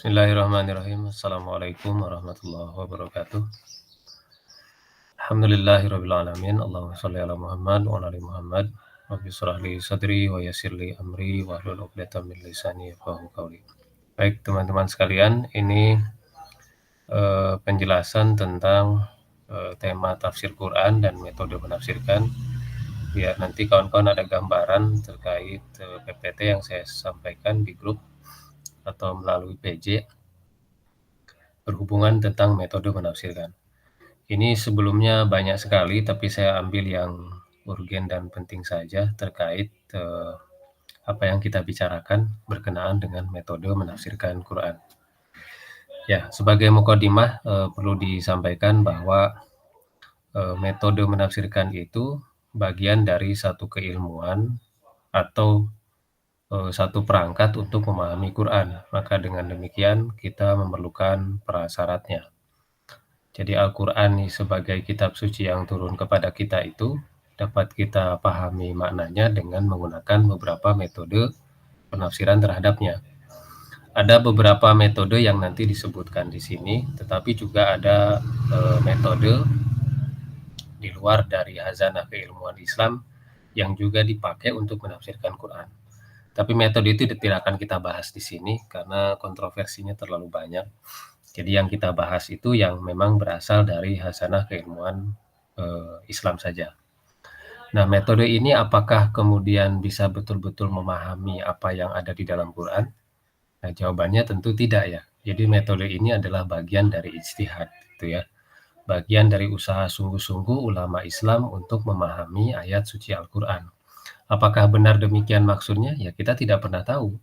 Bismillahirrahmanirrahim. Assalamualaikum warahmatullahi wabarakatuh. Alhamdulillahirabbil alamin. Allahumma shalli ala Muhammad wa ala ali Muhammad. Rabbi shrah li sadri wa yassir li amri wahlul 'uqdatam min lisani yafqahu qawli. Baik, teman-teman sekalian, ini penjelasan tentang tema tafsir Quran dan metode menafsirkan. Biar nanti kawan-kawan ada gambaran terkait PPT yang saya sampaikan di grup atau melalui PJ berhubungan tentang metode menafsirkan. Ini sebelumnya banyak sekali, tapi saya ambil yang urgen dan penting saja terkait apa yang kita bicarakan berkenaan dengan metode menafsirkan Quran. Ya, sebagai mukadimah perlu disampaikan bahwa metode menafsirkan itu bagian dari satu keilmuan atau satu perangkat untuk memahami Quran. Maka dengan demikian kita memerlukan prasyaratnya. Jadi Al-Quran sebagai kitab suci yang turun kepada kita itu dapat kita pahami maknanya dengan menggunakan beberapa metode penafsiran terhadapnya. Ada beberapa metode yang nanti disebutkan di sini, tetapi juga ada metode di luar dari hazanah keilmuan Islam yang juga dipakai untuk menafsirkan Quran. Tapi metode itu tidak akan kita bahas di sini karena kontroversinya terlalu banyak. Jadi yang kita bahas itu yang memang berasal dari hasanah keilmuan Islam saja. Nah, metode ini apakah kemudian bisa betul-betul memahami apa yang ada di dalam Quran? Nah, jawabannya tentu tidak ya. Jadi metode ini adalah bagian dari ijtihad, gitu ya. Bagian dari usaha sungguh-sungguh ulama Islam untuk memahami ayat suci Al-Quran. Apakah benar demikian maksudnya? Ya kita tidak pernah tahu.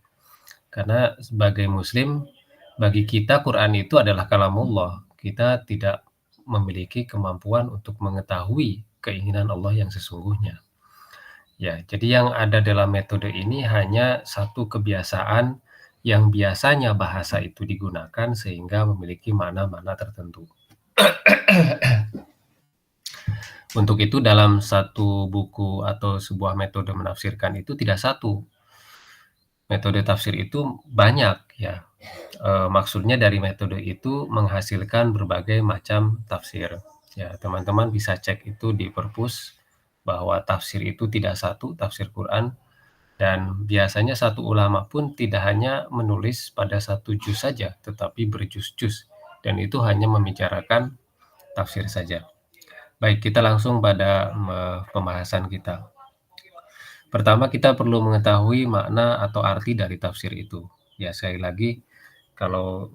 Karena sebagai muslim, bagi kita Quran itu adalah kalamullah. Kita tidak memiliki kemampuan untuk mengetahui keinginan Allah yang sesungguhnya. Ya, jadi yang ada dalam metode ini hanya satu kebiasaan yang biasanya bahasa itu digunakan sehingga memiliki makna-makna tertentu. Untuk itu dalam satu buku atau sebuah metode menafsirkan itu tidak satu. Metode tafsir itu banyak ya. Maksudnya dari metode itu menghasilkan berbagai macam tafsir. Ya, teman-teman bisa cek itu di perpus bahwa tafsir itu tidak satu, tafsir Quran, dan biasanya satu ulama pun tidak hanya menulis pada satu juz saja, tetapi berjuz-juz, dan itu hanya membicarakan tafsir saja. Baik, kita langsung pada pembahasan kita. Pertama, kita perlu mengetahui makna atau arti dari tafsir itu. Ya, sekali lagi, kalau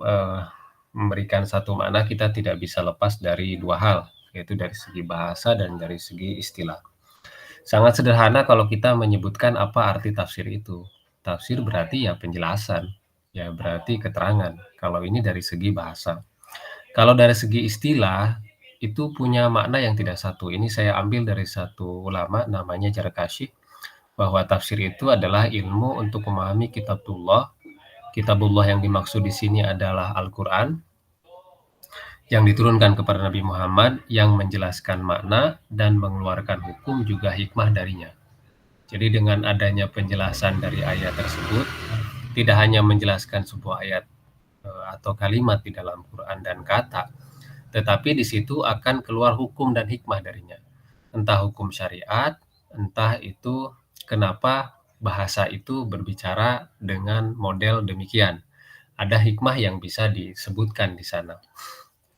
memberikan satu makna, kita tidak bisa lepas dari dua hal, yaitu dari segi bahasa dan dari segi istilah. Sangat sederhana kalau kita menyebutkan apa arti tafsir itu. Tafsir berarti ya penjelasan, ya berarti keterangan. Kalau ini dari segi bahasa. Kalau dari segi istilah, itu punya makna yang tidak satu. Ini saya ambil dari satu ulama namanya Jarkashi, bahwa tafsir itu adalah ilmu untuk memahami kitabullah. Kitabullah yang dimaksud di sini adalah Al-Quran yang diturunkan kepada Nabi Muhammad yang menjelaskan makna dan mengeluarkan hukum juga hikmah darinya. Jadi dengan adanya penjelasan dari ayat tersebut, tidak hanya menjelaskan sebuah ayat atau kalimat di dalam Quran dan kata, tetapi di situ akan keluar hukum dan hikmah darinya. Entah hukum syariat, entah itu kenapa bahasa itu berbicara dengan model demikian. Ada hikmah yang bisa disebutkan di sana.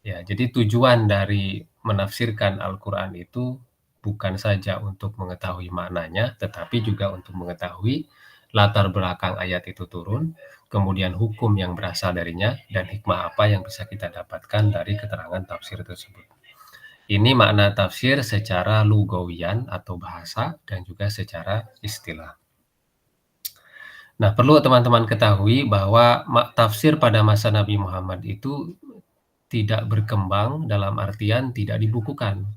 Ya, jadi tujuan dari menafsirkan Al-Quran itu bukan saja untuk mengetahui maknanya, tetapi juga untuk mengetahui latar belakang ayat itu turun, kemudian hukum yang berasal darinya, dan hikmah apa yang bisa kita dapatkan dari keterangan tafsir tersebut. Ini makna tafsir secara lugawian atau bahasa dan juga secara istilah. Nah, perlu teman-teman ketahui bahwa tafsir pada masa Nabi Muhammad itu tidak berkembang dalam artian tidak dibukukan.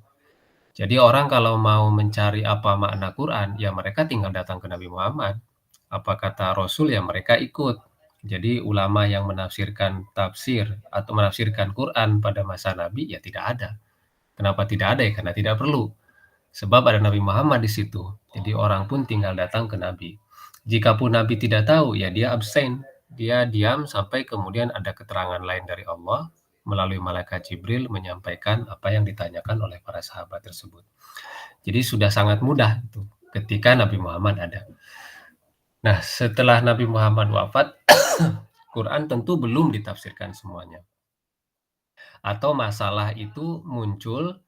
Jadi orang kalau mau mencari apa makna Quran, ya mereka tinggal datang ke Nabi Muhammad. Apa kata Rasul, ya mereka ikut. Jadi ulama yang menafsirkan tafsir atau menafsirkan Quran pada masa Nabi, ya tidak ada. Kenapa tidak ada? Ya karena tidak perlu. Sebab ada Nabi Muhammad di situ. Jadi orang pun tinggal datang ke Nabi. Jikapun Nabi tidak tahu, ya dia absen. Dia diam sampai kemudian ada keterangan lain dari Allah melalui malaikat Jibril menyampaikan apa yang ditanyakan oleh para sahabat tersebut. Jadi sudah sangat mudah itu ketika Nabi Muhammad ada. Nah, setelah Nabi Muhammad wafat, Quran tentu belum ditafsirkan semuanya. Atau masalah itu muncul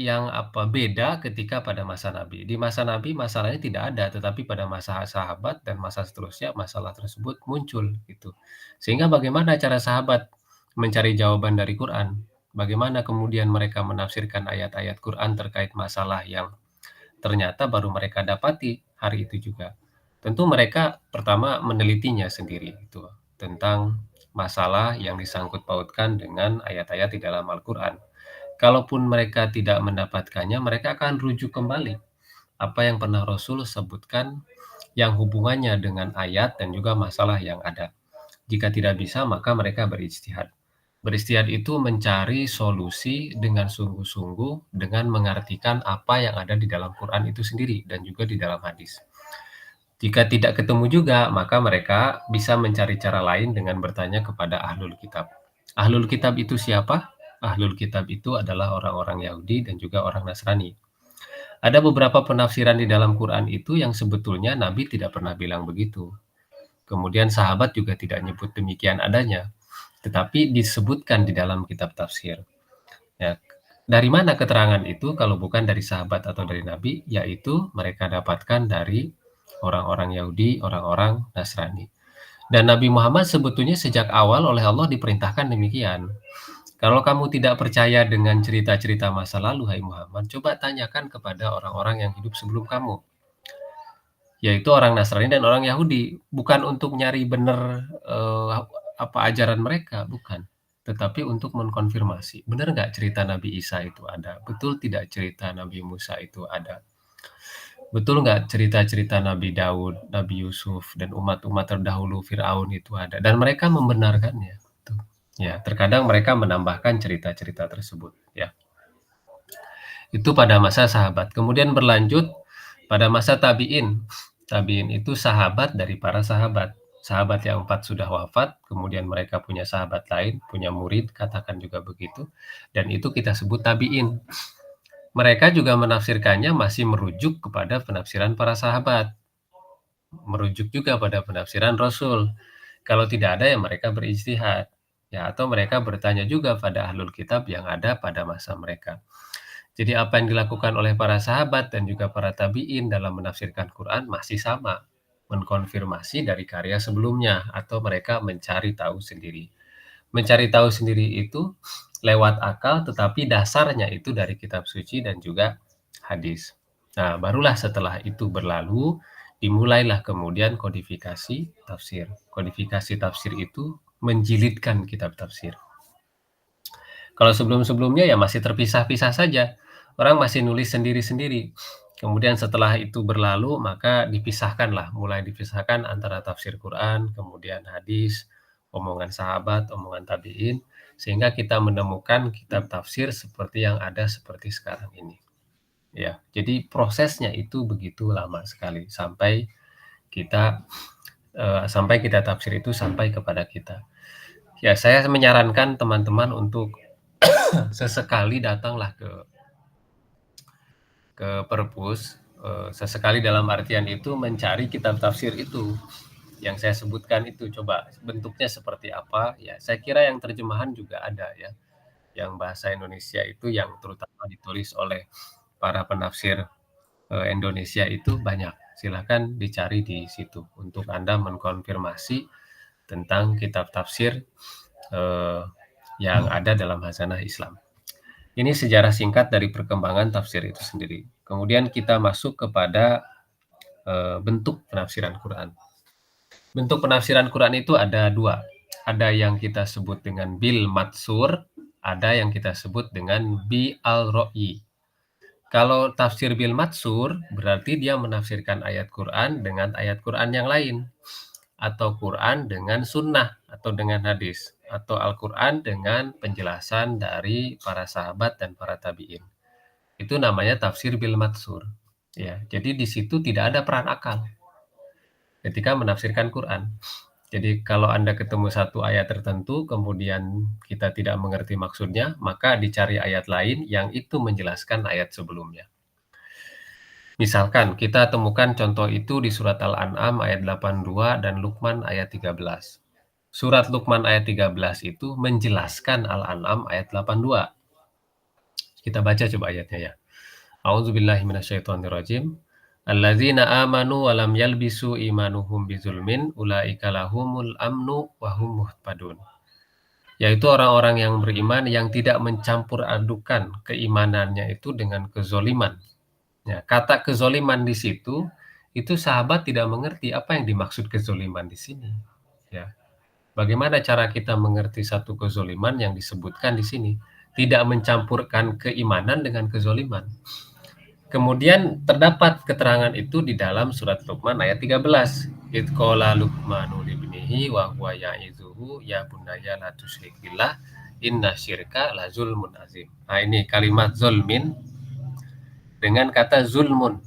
yang beda ketika pada masa Nabi. Di masa Nabi masalahnya tidak ada, tetapi pada masa sahabat dan masa seterusnya masalah tersebut muncul gitu. Sehingga bagaimana cara sahabat mencari jawaban dari Quran? Bagaimana kemudian mereka menafsirkan ayat-ayat Quran terkait masalah yang ternyata baru mereka dapati hari itu juga. Tentu mereka pertama menelitinya sendiri itu tentang masalah yang disangkut pautkan dengan ayat-ayat di dalam Al-Quran. Kalaupun mereka tidak mendapatkannya, mereka akan rujuk kembali apa yang pernah Rasul sebutkan yang hubungannya dengan ayat dan juga masalah yang ada. Jika tidak bisa, maka mereka berijtihad. Berijtihad itu mencari solusi dengan sungguh-sungguh dengan mengartikan apa yang ada di dalam Quran itu sendiri dan juga di dalam hadis. Jika tidak ketemu juga, maka mereka bisa mencari cara lain dengan bertanya kepada ahlul kitab. Ahlul kitab itu siapa? Ahlul kitab itu adalah orang-orang Yahudi dan juga orang Nasrani. Ada beberapa penafsiran di dalam Quran itu yang sebetulnya Nabi tidak pernah bilang begitu. Kemudian sahabat juga tidak nyebut demikian adanya, tetapi disebutkan di dalam kitab tafsir. Ya, dari mana keterangan itu kalau bukan dari sahabat atau dari Nabi, yaitu mereka dapatkan dari orang-orang Yahudi, orang-orang Nasrani. Dan Nabi Muhammad sebetulnya sejak awal oleh Allah diperintahkan demikian. Kalau kamu tidak percaya dengan cerita-cerita masa lalu, hai Muhammad, coba tanyakan kepada orang-orang yang hidup sebelum kamu, yaitu orang Nasrani dan orang Yahudi. Bukan untuk nyari benar apa ajaran mereka, bukan. Tetapi untuk mengkonfirmasi, benar nggak cerita Nabi Isa itu ada? Betul tidak cerita Nabi Musa itu ada? Betul nggak cerita-cerita Nabi Daud, Nabi Yusuf, dan umat-umat terdahulu Fir'aun itu ada? Dan mereka membenarkannya. Tuh. Ya, terkadang mereka menambahkan cerita-cerita tersebut. Ya, itu pada masa sahabat. Kemudian berlanjut pada masa tabiin. Tabiin itu sahabat dari para sahabat. Sahabat yang 4 sudah wafat, kemudian mereka punya sahabat lain, punya murid, katakan juga begitu. Dan itu kita sebut tabiin. Mereka juga menafsirkannya masih merujuk kepada penafsiran para sahabat. Merujuk juga pada penafsiran Rasul. Kalau tidak ada ya mereka berijtihad. Ya, atau mereka bertanya juga pada ahlul kitab yang ada pada masa mereka. Jadi apa yang dilakukan oleh para sahabat dan juga para tabi'in dalam menafsirkan Quran masih sama, mengkonfirmasi dari karya sebelumnya atau mereka mencari tahu sendiri. Mencari tahu sendiri itu lewat akal tetapi dasarnya itu dari kitab suci dan juga hadis. Nah, barulah setelah itu berlalu dimulailah kemudian kodifikasi tafsir. Kodifikasi tafsir itu menjilidkan kitab tafsir. Kalau sebelum-sebelumnya ya masih terpisah-pisah saja. Orang masih nulis sendiri-sendiri. Kemudian setelah itu berlalu, maka dipisahkanlah, mulai dipisahkan antara tafsir Quran, kemudian hadis, omongan sahabat, omongan tabi'in, sehingga kita menemukan kitab tafsir seperti yang ada seperti sekarang ini. Ya, jadi prosesnya itu begitu lama sekali sampai kita tafsir itu sampai kepada kita. Ya, saya menyarankan teman-teman untuk sesekali datanglah ke perpus, sesekali dalam artian itu mencari kitab tafsir itu, yang saya sebutkan itu, coba bentuknya seperti apa, ya saya kira yang terjemahan juga ada ya, yang bahasa Indonesia itu yang terutama ditulis oleh para penafsir, Indonesia itu banyak. Silakan dicari di situ untuk Anda mengkonfirmasi tentang kitab tafsir, yang ada dalam Khazanah Islam. Ini sejarah singkat dari perkembangan tafsir itu sendiri. Kemudian kita masuk kepada bentuk penafsiran Quran. Bentuk penafsiran Quran itu ada dua. Ada yang kita sebut dengan bil matsur, ada yang kita sebut dengan bi al-ro'i. Kalau tafsir bil matsur, berarti dia menafsirkan ayat Quran dengan ayat Quran yang lain. Atau Quran dengan sunnah, atau dengan hadis. Atau Al-Quran dengan penjelasan dari para sahabat dan para tabi'in. Itu namanya tafsir bil matsur. Ya, jadi di situ tidak ada peran akal ketika menafsirkan Quran. Jadi kalau Anda ketemu satu ayat tertentu, kemudian kita tidak mengerti maksudnya, maka dicari ayat lain yang itu menjelaskan ayat sebelumnya. Misalkan kita temukan contoh itu di surat Al-An'am ayat 82 dan Luqman ayat 13. Surat Luqman ayat 13 itu menjelaskan Al-An'am ayat 82. Kita baca coba ayatnya ya. A'udzubillahi minasyaitonirrajim. Alladzina amanu wa lam yalbisu imanuhum bizulmin ulaika lahumul amnu wa hum muhtadun. Yaitu orang-orang yang beriman yang tidak mencampur adukan keimanannya itu dengan kezoliman. Ya, kata kezoliman di situ, itu sahabat tidak mengerti apa yang dimaksud kezoliman di sini. Ya, bagaimana cara kita mengerti satu kezoliman yang disebutkan di sini? Tidak mencampurkan keimanan dengan kezoliman. Kemudian terdapat keterangan itu di dalam surat Luqman ayat 13. Idh qala Luqmanu libnihi wa huwa ya'izuhu ya bunayya la tusyrik billah inna syirka la zulmun azim. Nah, ini kalimat zulmin dengan kata zulmun.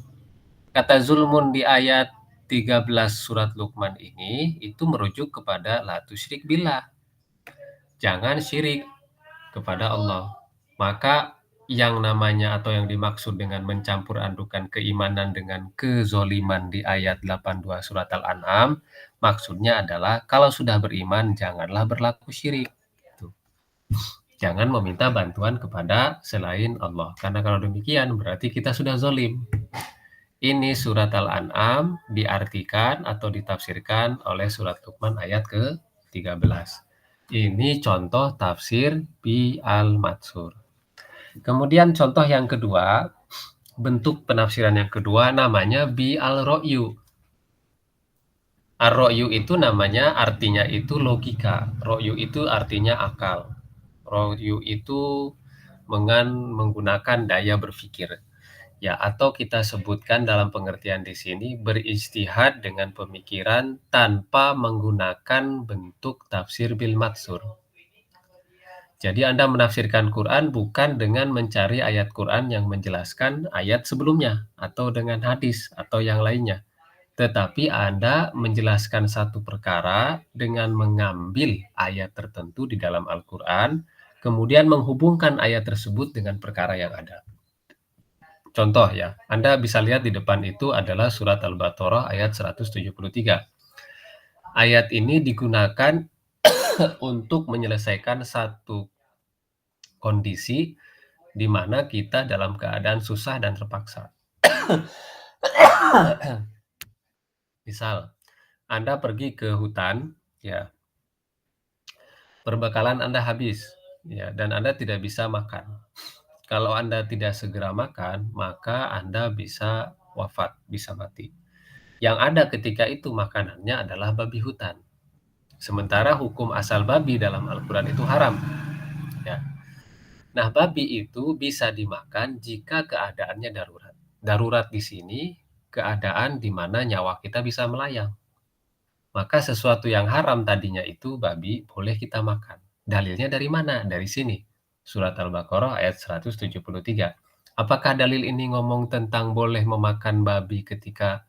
Kata zulmun di ayat 13 surat Luqman ini itu merujuk kepada la tusyrik billah. Jangan syirik kepada Allah. Maka yang namanya atau yang dimaksud dengan mencampur adukan keimanan dengan kezoliman di ayat 82 surat Al-An'am, maksudnya adalah kalau sudah beriman janganlah berlaku syirik. Tuh. Jangan meminta bantuan kepada selain Allah. Karena kalau demikian berarti kita sudah zolim. Ini surat Al-An'am diartikan atau ditafsirkan oleh surat Luqman ayat ke-13. Ini contoh tafsir bi al-matsur. Kemudian contoh yang kedua, bentuk penafsiran yang kedua namanya bi al-ro'yu. Ar-ro'yu itu namanya artinya itu logika. Ro'yu itu artinya akal. Ro'yu itu menggunakan daya berpikir. Ya, atau kita sebutkan dalam pengertian di sini berijtihad dengan pemikiran tanpa menggunakan bentuk tafsir bil matsur. Jadi Anda menafsirkan Quran bukan dengan mencari ayat Quran yang menjelaskan ayat sebelumnya atau dengan hadis atau yang lainnya. Tetapi Anda menjelaskan satu perkara dengan mengambil ayat tertentu di dalam Al-Quran, kemudian menghubungkan ayat tersebut dengan perkara yang ada. Contoh ya, Anda bisa lihat di depan itu adalah surat Al-Baqarah ayat 173. Ayat ini digunakan untuk menyelesaikan satu kondisi di mana kita dalam keadaan susah dan terpaksa. Misal, Anda pergi ke hutan, ya, perbekalan Anda habis, ya, dan Anda tidak bisa makan. Kalau Anda tidak segera makan, maka Anda bisa wafat, bisa mati. Yang ada ketika itu makanannya adalah babi hutan. Sementara hukum asal babi dalam Al-Quran itu haram. Ya. Nah, babi itu bisa dimakan jika keadaannya darurat. Darurat di sini keadaan di mana nyawa kita bisa melayang. Maka sesuatu yang haram tadinya itu babi boleh kita makan. Dalilnya dari mana? Dari sini. Surat Al-Baqarah ayat 173. Apakah dalil ini ngomong tentang boleh memakan babi ketika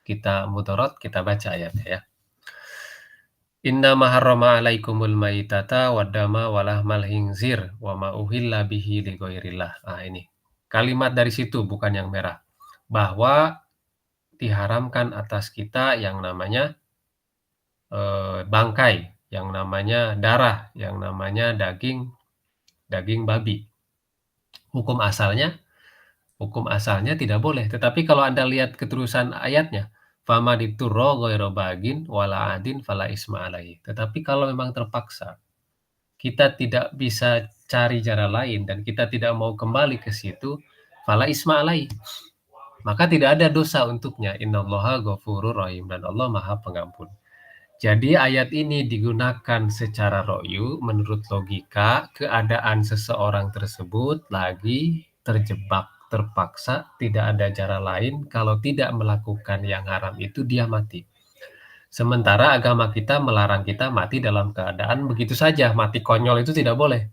kita mudarat? Kita baca ayatnya ya. Innama harrama 'alaikumul maitata waddama wa lahmal khinzir wa ma uhilla bihi li ghairillah. Nah, ini. Kalimat dari situ bukan yang merah. Bahwa diharamkan atas kita yang namanya bangkai, yang namanya darah, yang namanya daging babi. Hukum asalnya tidak boleh. Tetapi kalau Anda lihat keterusan ayatnya, fama diturro ghairu bagin wala adin fala isma alaihi. Tetapi kalau memang terpaksa, kita tidak bisa cari cara lain dan kita tidak mau kembali ke situ, fala isma alaihi. Maka tidak ada dosa untuknya. Innallaha ghafurur rahim, dan Allah Maha Pengampun. Jadi ayat ini digunakan secara ro'yu menurut logika keadaan seseorang tersebut lagi terjebak, terpaksa, tidak ada cara lain, kalau tidak melakukan yang haram itu dia mati. Sementara agama kita melarang kita mati dalam keadaan begitu saja, mati konyol itu tidak boleh.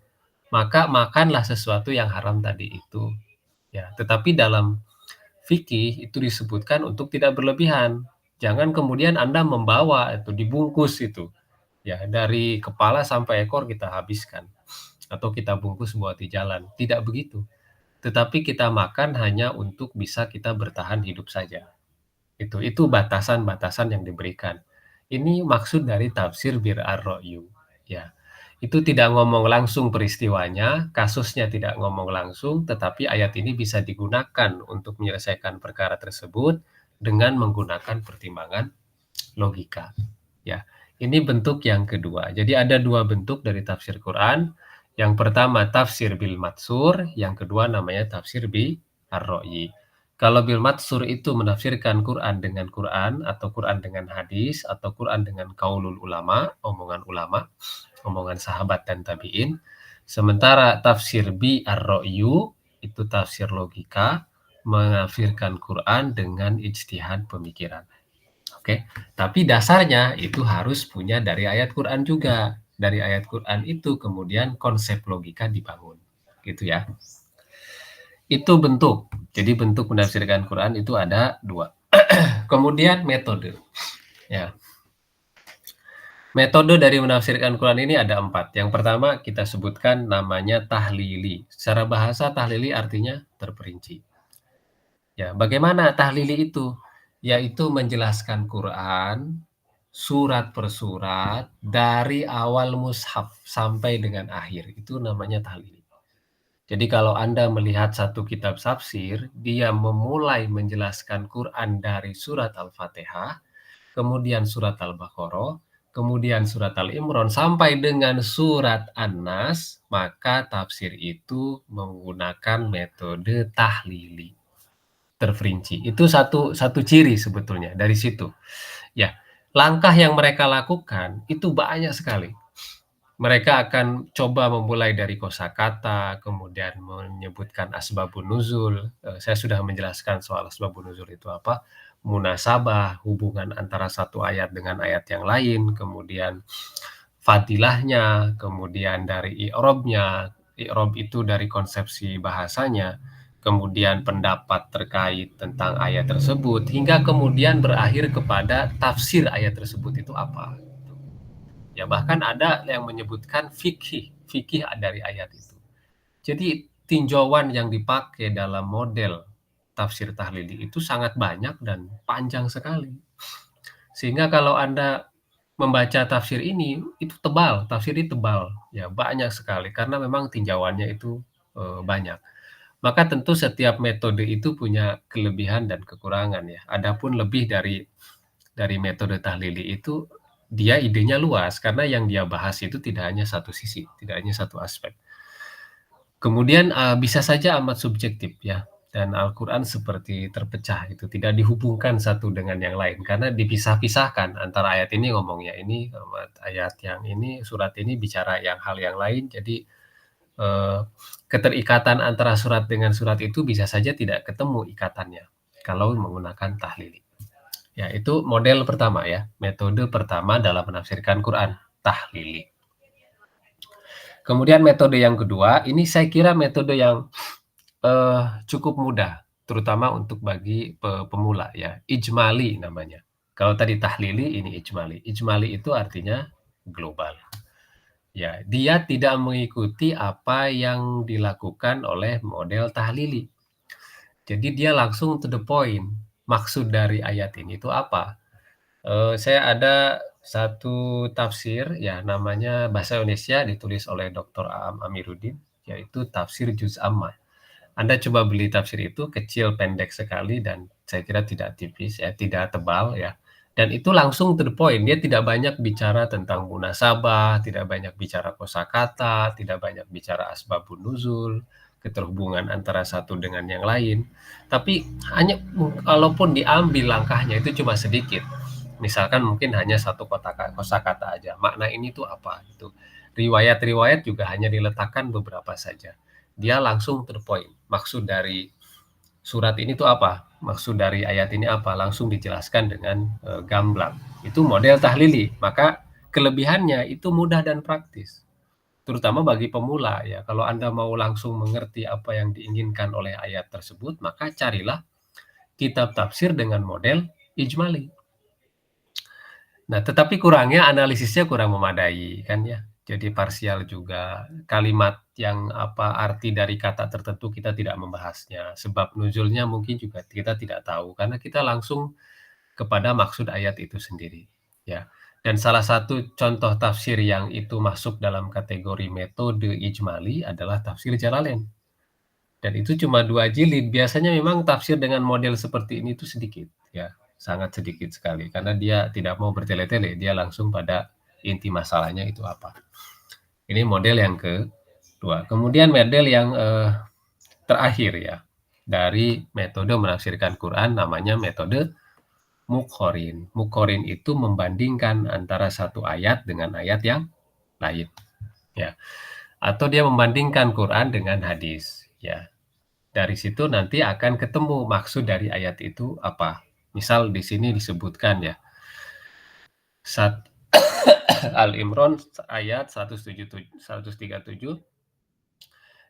Maka makanlah sesuatu yang haram tadi itu. Ya, tetapi dalam fikih itu disebutkan untuk tidak berlebihan. Jangan kemudian Anda membawa itu, dibungkus itu, ya dari kepala sampai ekor kita habiskan, atau kita bungkus buat di jalan, tidak begitu. Tetapi kita makan hanya untuk bisa kita bertahan hidup saja. Itu batasan-batasan yang diberikan. Ini maksud dari tafsir bir ar-ra'yu, ya. Itu tidak ngomong langsung peristiwanya, kasusnya tidak ngomong langsung, tetapi ayat ini bisa digunakan untuk menyelesaikan perkara tersebut dengan menggunakan pertimbangan logika, ya. Ini bentuk yang kedua. Jadi ada 2 bentuk dari tafsir Quran. Yang pertama tafsir bil matsur, yang kedua namanya tafsir bi ar-ra'yi. Kalau bil matsur itu menafsirkan Quran dengan Quran, atau Quran dengan hadis, atau Quran dengan qaulul ulama, omongan sahabat dan tabi'in. Sementara tafsir bi ar-ra'yu itu tafsir logika, menafsirkan Quran dengan ijtihad pemikiran. Oke, tapi dasarnya itu harus punya dari ayat Quran juga. Dari ayat Quran itu kemudian konsep logika dibangun, gitu ya. Itu bentuk. Jadi bentuk menafsirkan Quran itu ada 2. Kemudian metode. Ya. Metode dari menafsirkan Quran ini ada 4. Yang pertama kita sebutkan namanya tahlili. Secara bahasa tahlili artinya terperinci. Ya, bagaimana tahlili itu? Yaitu menjelaskan Quran surat per surat dari awal mushaf sampai dengan akhir. Itu namanya tahlili. Jadi kalau Anda melihat satu kitab tafsir, dia memulai menjelaskan Quran dari surat Al-Fatihah, kemudian surat Al-Baqarah, kemudian surat Al-Imran sampai dengan surat An-Nas, maka tafsir itu menggunakan metode tahlili, terperinci. Itu satu ciri sebetulnya dari situ. Ya, langkah yang mereka lakukan itu banyak sekali. Mereka akan coba memulai dari kosakata, kemudian menyebutkan asbabun nuzul. Saya sudah menjelaskan soal asbabun nuzul itu apa, munasabah, hubungan antara satu ayat dengan ayat yang lain, kemudian fadilahnya, kemudian dari i'rabnya. I'rab itu dari konsepsi bahasanya, kemudian pendapat terkait tentang ayat tersebut, hingga kemudian berakhir kepada tafsir ayat tersebut itu apa. Ya bahkan ada yang menyebutkan fikih, fikih dari ayat itu. Jadi tinjauan yang dipakai dalam model tafsir tahlili itu sangat banyak dan panjang sekali. Sehingga kalau Anda membaca tafsir ini, itu tebal, tafsir ini tebal, ya banyak sekali karena memang tinjauannya itu banyak. Maka tentu setiap metode itu punya kelebihan dan kekurangan ya. Adapun lebih dari metode tahlili itu dia idenya luas karena yang dia bahas itu tidak hanya satu sisi, tidak hanya satu aspek. Kemudian bisa saja amat subjektif ya, dan Al-Quran seperti terpecah itu, tidak dihubungkan satu dengan yang lain karena dipisah-pisahkan antara ayat ini ngomongnya ini, ayat yang ini, surat ini bicara yang hal yang lain. Jadi keterikatan antara surat dengan surat itu bisa saja tidak ketemu ikatannya kalau menggunakan tahlili. Ya, itu model pertama ya, metode pertama dalam menafsirkan Quran, tahlili. Kemudian metode yang kedua, ini saya kira metode yang cukup mudah, terutama untuk bagi pemula ya, ijmali namanya. Kalau tadi tahlili, ini ijmali. Ijmali itu artinya global. Ya, dia tidak mengikuti apa yang dilakukan oleh model tahlili. Jadi dia langsung to the point. Maksud dari ayat ini itu apa? Saya ada satu tafsir ya namanya bahasa Indonesia ditulis oleh Dr. Aam Amiruddin, yaitu tafsir Juz Amma. Anda coba beli tafsir itu, kecil, pendek sekali, dan saya kira tidak tipis ya, tidak tebal ya. Dan itu langsung to the point, dia tidak banyak bicara tentang munasabah, tidak banyak bicara kosakata, tidak banyak bicara asbabun nuzul, keterhubungan antara satu dengan yang lain. Tapi hanya kalaupun diambil langkahnya itu cuma sedikit. Misalkan mungkin hanya satu kosakata aja. Makna ini tuh apa? Itu riwayat-riwayat juga hanya diletakkan beberapa saja. Dia langsung to the point. Maksud dari surat ini tuh apa? Maksud dari ayat ini apa? Langsung dijelaskan dengan gamblang. Itu model tahlili. Maka kelebihannya itu mudah dan praktis. Terutama bagi pemula ya. Kalau Anda mau langsung mengerti apa yang diinginkan oleh ayat tersebut, maka carilah kitab tafsir dengan model ijmali. Nah, tetapi kurangnya analisisnya kurang memadai kan ya. Jadi parsial juga, kalimat yang apa, arti dari kata tertentu kita tidak membahasnya, sebab nuzulnya mungkin juga kita tidak tahu, karena kita langsung kepada maksud ayat itu sendiri, ya. Dan salah satu contoh tafsir yang itu masuk dalam kategori metode ijmali adalah tafsir Jalalain. Dan itu cuma 2 jilid, biasanya memang tafsir dengan model seperti ini tuh sedikit, ya, sangat sedikit sekali, karena dia tidak mau bertele-tele, dia langsung pada inti masalahnya itu apa. Ini model yang kedua. Kemudian model yang, terakhir ya, dari metode menafsirkan Quran namanya metode Muqorin. Muqorin itu membandingkan antara satu ayat dengan ayat yang lain, ya. Atau dia membandingkan Quran dengan hadis, ya. Dari situ nanti akan ketemu maksud dari ayat itu apa. Misal di sini disebutkan ya, sat Al-Imran ayat 137,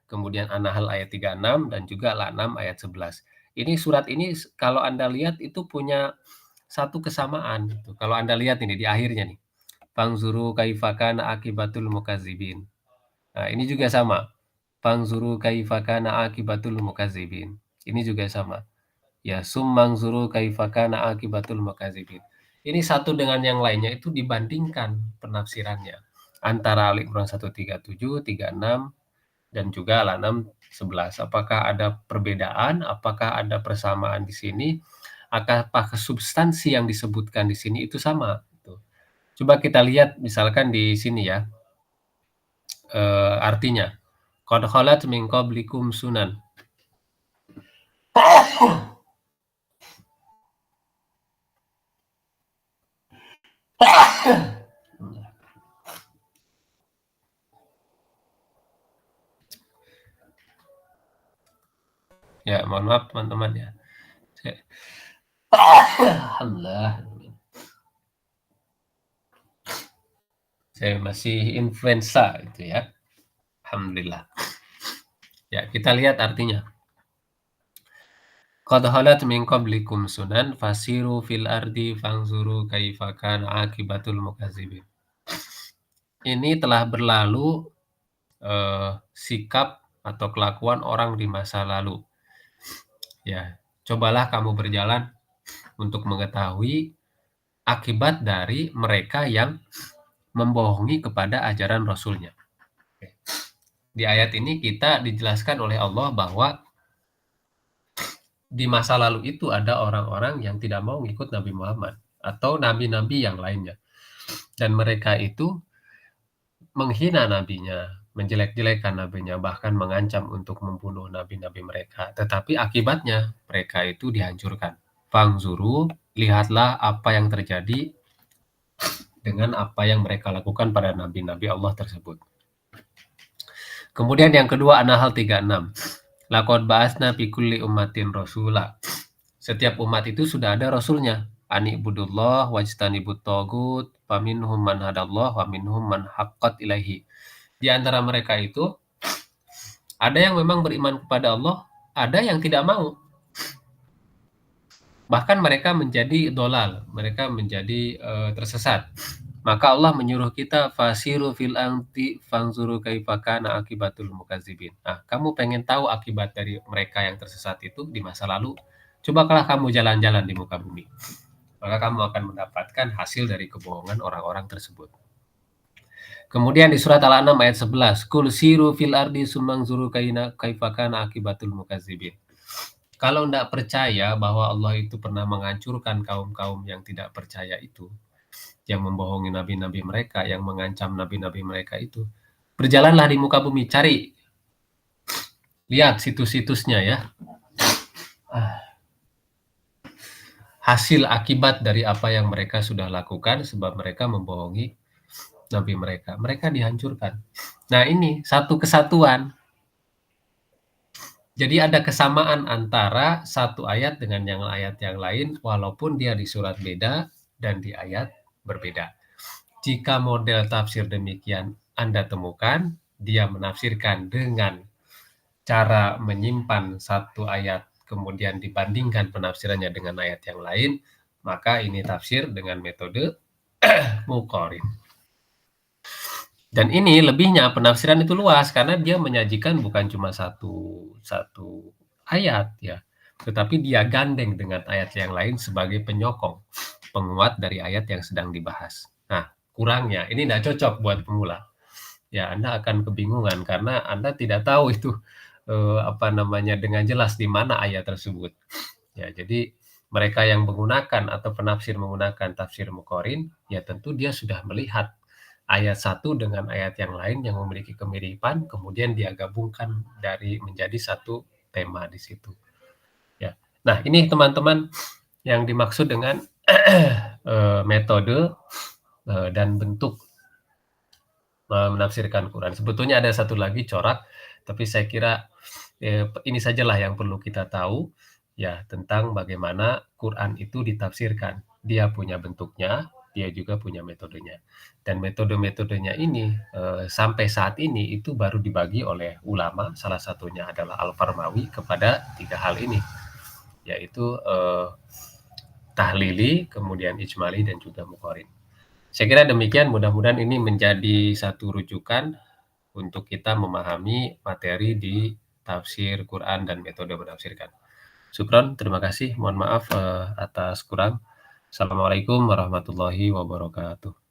kemudian An-Nahl ayat 36 dan juga Al-An'am ayat 11. Ini surat ini kalau Anda lihat itu punya satu kesamaan gitu. Kalau Anda lihat ini di akhirnya nih, "Fanzuru kaifa kana akibatul mukadzibin." Nah, ini juga sama. "Fanzuru kaifa kana akibatul mukadzibin." Ini juga sama. Ya, "Summangzuru kaifa kana akibatul mukadzibin." Ini satu dengan yang lainnya itu dibandingkan penafsirannya antara Ali Imran 137, 36 dan juga Al-An'am 11. Apakah ada perbedaan? Apakah ada persamaan di sini? Apakah substansi yang disebutkan di sini itu sama? Gitu. Coba kita lihat misalkan di sini ya, artinya. Qad khalat min qablikum sunan. Ya, mohon maaf teman-teman ya. Alhamdulillah. Saya masih influenza itu ya. Alhamdulillah. Ya, kita lihat artinya. Qad khalat min qablikum sunan fasiru fil ardi fanzuru kaifa kana akibatul mukadzibin. Ini telah berlalu sikap atau kelakuan orang di masa lalu. Ya, cobalah kamu berjalan untuk mengetahui akibat dari mereka yang membohongi kepada ajaran Rasulnya. Di ayat ini kita dijelaskan oleh Allah bahwa di masa lalu itu ada orang-orang yang tidak mau ngikut Nabi Muhammad atau nabi-nabi yang lainnya. Dan mereka itu menghina nabinya, menjelek-jelekan nabinya, bahkan mengancam untuk membunuh nabi-nabi mereka. Tetapi akibatnya mereka itu dihancurkan. Fangzuru, lihatlah apa yang terjadi dengan apa yang mereka lakukan pada nabi-nabi Allah tersebut. Kemudian yang kedua, An-Nahl 36. Laqad ba'atsna fi kulli ummatin rasula. Setiap umat itu sudah ada rasulnya. Ani ibudullah wajtanibut tagut, faminhum man hadallah wa minhum man haqqat ilaihi. Di antara mereka itu ada yang memang beriman kepada Allah, ada yang tidak mau. Bahkan mereka menjadi dolal, mereka menjadi tersesat. Maka Allah menyuruh kita fasiru fil ardi fanzuru kaifa kana akibatul mukadzibin. Nah, kamu pengen tahu akibat dari mereka yang tersesat itu di masa lalu? Cobalah kamu jalan-jalan di muka bumi. Maka kamu akan mendapatkan hasil dari kebohongan orang-orang tersebut. Kemudian di surat Al-An'am ayat 11, "Qul siru fil ardi sumanzuru kaifa kana akibatul mukadzibin." Kalau tidak percaya bahwa Allah itu pernah menghancurkan kaum-kaum yang tidak percaya itu, yang membohongi nabi-nabi mereka, yang mengancam nabi-nabi mereka itu, berjalanlah di muka bumi, cari, lihat situs-situsnya ya. Hasil akibat dari apa yang mereka sudah lakukan sebab mereka membohongi nabi mereka. Mereka dihancurkan. Nah, ini satu kesatuan. Jadi ada kesamaan antara satu ayat dengan yang ayat yang lain walaupun dia di surat beda dan di ayat berbeda. Jika model tafsir demikian Anda temukan, dia menafsirkan dengan cara menyimpan satu ayat kemudian dibandingkan penafsirannya dengan ayat yang lain, maka ini tafsir dengan metode Muqarrin. Dan ini lebihnya penafsiran itu luas karena dia menyajikan bukan cuma satu satu ayat ya, tetapi dia gandeng dengan ayat yang lain sebagai penyokong, penguat dari ayat yang sedang dibahas. Nah, kurangnya ini tidak cocok buat pemula. Ya, Anda akan kebingungan karena Anda tidak tahu itu, apa namanya, dengan jelas di mana ayat tersebut. Ya, jadi mereka yang menggunakan atau penafsir menggunakan tafsir Muqarrin, ya tentu dia sudah melihat ayat satu dengan ayat yang lain yang memiliki kemiripan, kemudian dia gabungkan dari menjadi satu tema di situ, ya. Nah, ini teman-teman yang dimaksud dengan, metode, dan bentuk menafsirkan Quran. Sebetulnya ada satu lagi corak, tapi saya kira, ini sajalah yang perlu kita tahu, ya, tentang bagaimana Quran itu ditafsirkan. Dia punya bentuknya, dia juga punya metodenya. Dan metode-metodenya ini, sampai saat ini itu baru dibagi oleh ulama, salah satunya adalah Al-Farmawi kepada 3 hal ini, yaitu, tahlili, kemudian ijmali, dan juga muqarrin. Saya kira demikian, mudah-mudahan ini menjadi satu rujukan untuk kita memahami materi di tafsir Quran dan metode menafsirkan. Syukron, terima kasih. Mohon maaf atas kurang. Assalamualaikum warahmatullahi wabarakatuh.